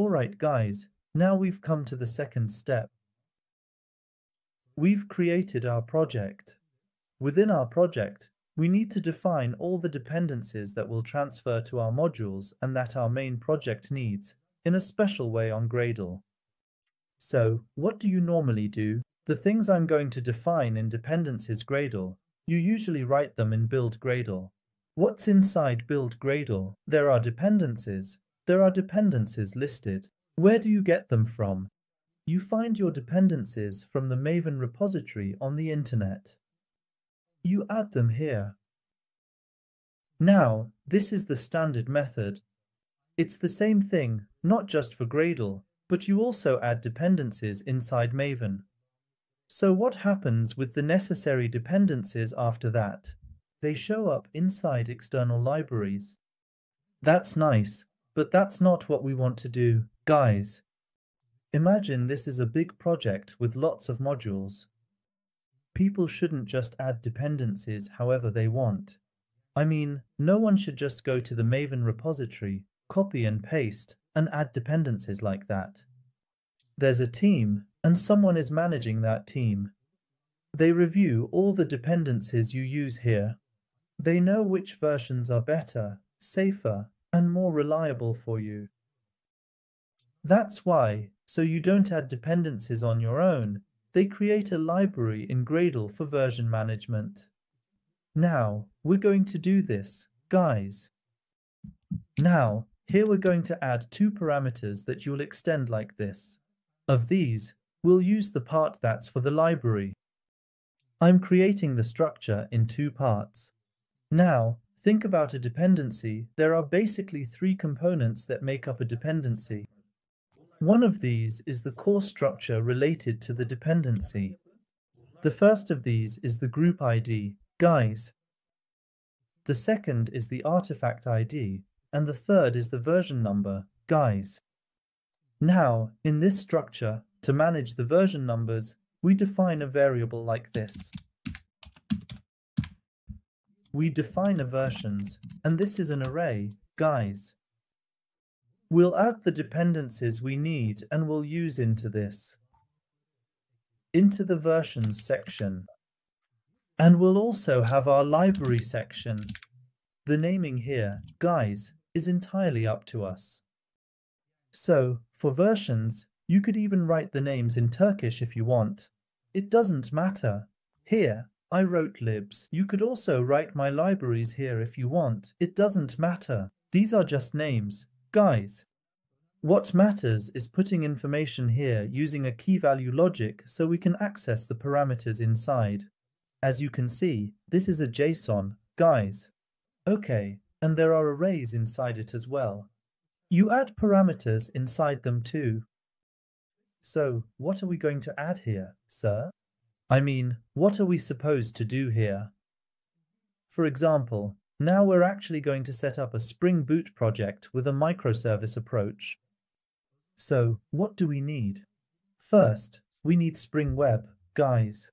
Alright guys, now we've come to the second step. We've created our project. Within our project, we need to define all the dependencies that will transfer to our modules and that our main project needs in a special way on Gradle. So, what do you normally do? The things I'm going to define in Dependencies.gradle, you usually write them in build.gradle. What's inside build.gradle? There are dependencies. There are dependencies listed. Where do you get them from? You find your dependencies from the Maven repository on the internet. You add them here. Now, this is the standard method. It's the same thing, not just for Gradle, but you also add dependencies inside Maven. So what happens with the necessary dependencies after that? They show up inside external libraries. That's nice, but that's not what we want to do, guys. Imagine this is a big project with lots of modules. People shouldn't just add dependencies however they want. I mean, no one should just go to the Maven repository, copy and paste, and add dependencies like that. There's a team, and someone is managing that team. They review all the dependencies you use here. They know which versions are better, safer, and more reliable for you. That's why, so you don't add dependencies on your own, they create a library in Gradle for version management. Now, we're going to do this, guys. Now, here we're going to add two parameters that you'll extend like this. Of these, we'll use the part that's for the library. I'm creating the structure in two parts. Now, think about a dependency. There are basically three components that make up a dependency. One of these is the core structure related to the dependency. The first of these is the group ID, guys. The second is the artifact ID, and the third is the version number, guys. Now, in this structure, to manage the version numbers, we define a variable like this. We define a versions, and this is an array, guys. We'll add the dependencies we need and we'll use into this. Into the versions section. And we'll also have our library section. The naming here, guys, is entirely up to us. So, for versions, you could even write the names in Turkish if you want. It doesn't matter. Here, I wrote libs. You could also write my libraries here if you want. It doesn't matter. These are just names. Guys, what matters is putting information here using a key-value logic so we can access the parameters inside. As you can see, this is a JSON, guys. Okay, and there are arrays inside it as well. You add parameters inside them too. So, what are we going to add here, sir? I mean, what are we supposed to do here? For example, now we're actually going to set up a Spring Boot project with a microservice approach. So, what do we need? First, we need Spring Web, guys.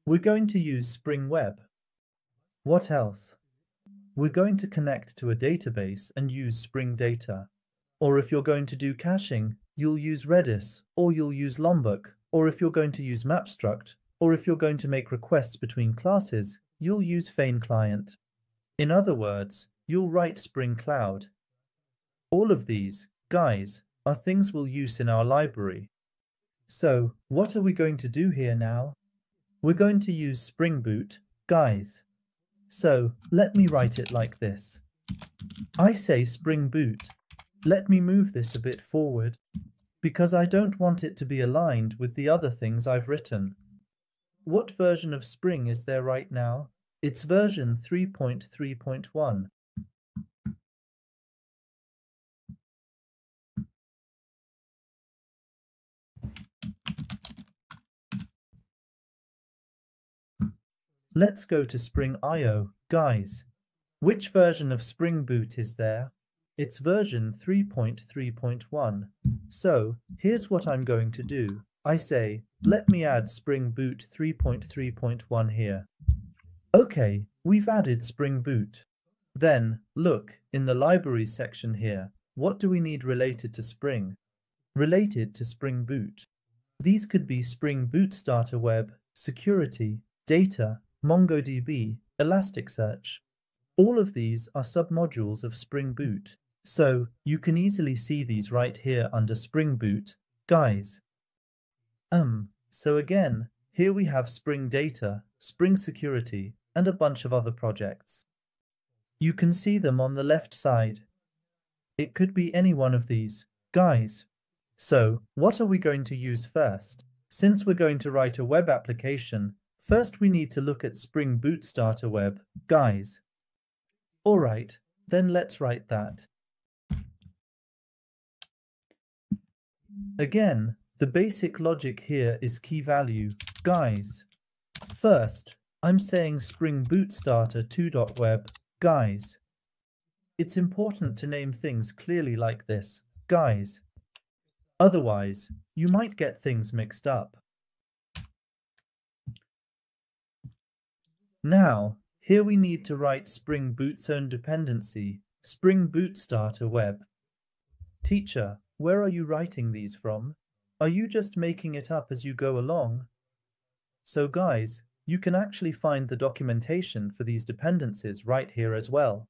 We're going to use Spring Web. What else? We're going to connect to a database and use Spring Data. Or if you're going to do caching, you'll use Redis, or you'll use Lombok, or if you're going to use MapStruct, or if you're going to make requests between classes, you'll use Feign Client. In other words, you'll write Spring Cloud. All of these, guys, are things we'll use in our library. So, what are we going to do here now? We're going to use Spring Boot, guys. So, let me write it like this. I say Spring Boot. Let me move this a bit forward, because I don't want it to be aligned with the other things I've written. What version of Spring is there right now? It's version 3.3.1. Let's go to Spring I/O, guys. Which version of Spring Boot is there? It's version 3.3.1. So, here's what I'm going to do. I say, let me add Spring Boot 3.3.1 here. Okay, we've added Spring Boot. Then, look, in the libraries section here, what do we need related to Spring? related to Spring Boot. These could be Spring Boot Starter Web, Security, Data, MongoDB, Elasticsearch. All of these are submodules of Spring Boot, so you can easily see these right here under Spring Boot, guys. So again, here we have Spring Data, Spring Security, and a bunch of other projects. You can see them on the left side. It could be any one of these, guys. So, what are we going to use first? Since we're going to write a web application, first we need to look at Spring Boot Starter Web, guys. Alright, then let's write that. Again, the basic logic here is key value, guys. First, I'm saying Spring Boot Starter 2.web, guys. It's important to name things clearly like this, guys. Otherwise, you might get things mixed up. Now, here we need to write Spring Boot's own dependency, Spring Boot Starter Web. Teacher, where are you writing these from? Are you just making it up as you go along? So guys, you can actually find the documentation for these dependencies right here as well.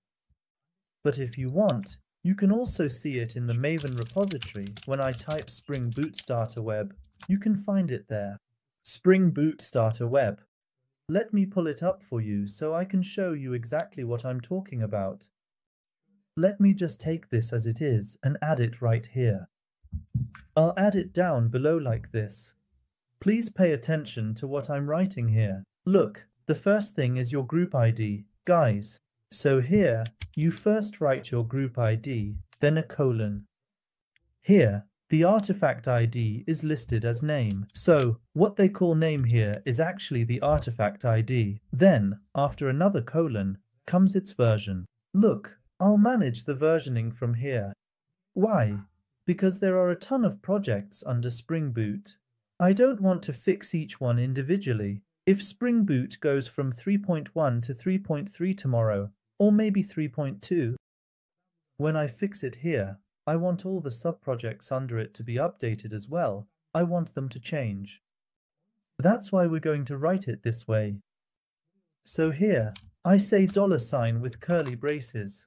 But if you want, you can also see it in the Maven repository. When I type Spring Boot Starter Web, you can find it there. Spring Boot Starter Web. Let me pull it up for you so I can show you exactly what I'm talking about. Let me just take this as it is and add it right here. I'll add it down below like this. Please pay attention to what I'm writing here. Look, the first thing is your group ID, guys. So here, you first write your group ID, then a colon. Here, the artifact ID is listed as name. So, what they call name here is actually the artifact ID. Then, after another colon, comes its version. Look, I'll manage the versioning from here. Why? Because there are a ton of projects under Spring Boot. I don't want to fix each one individually. If Spring Boot goes from 3.1 to 3.3 tomorrow, or maybe 3.2, when I fix it here, I want all the subprojects under it to be updated as well. I want them to change. That's why we're going to write it this way. So here, I say $ with curly braces.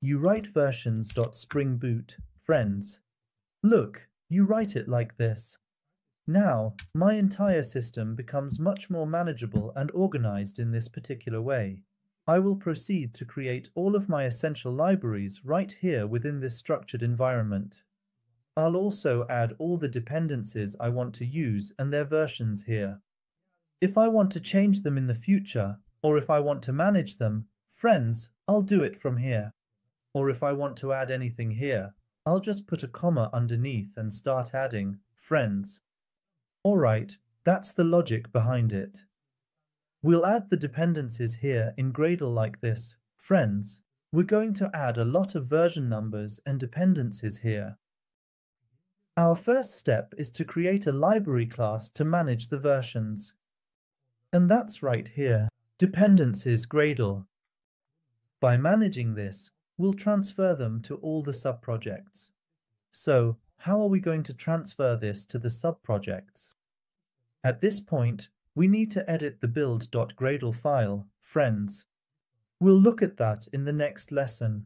You write versions.springboot, friends. Look, you write it like this. Now, my entire system becomes much more manageable and organized in this particular way. I will proceed to create all of my essential libraries right here within this structured environment. I'll also add all the dependencies I want to use and their versions here. If I want to change them in the future, or if I want to manage them, friends, I'll do it from here. Or if I want to add anything here, I'll just put a comma underneath and start adding friends. Alright, that's the logic behind it. We'll add the dependencies here in Gradle like this. Friends, we're going to add a lot of version numbers and dependencies here. Our first step is to create a library class to manage the versions. And that's right here, Dependencies.gradle. By managing this, we'll transfer them to all the subprojects. So, how are we going to transfer this to the subprojects? At this point, we need to edit the build.gradle file, friends. We'll look at that in the next lesson.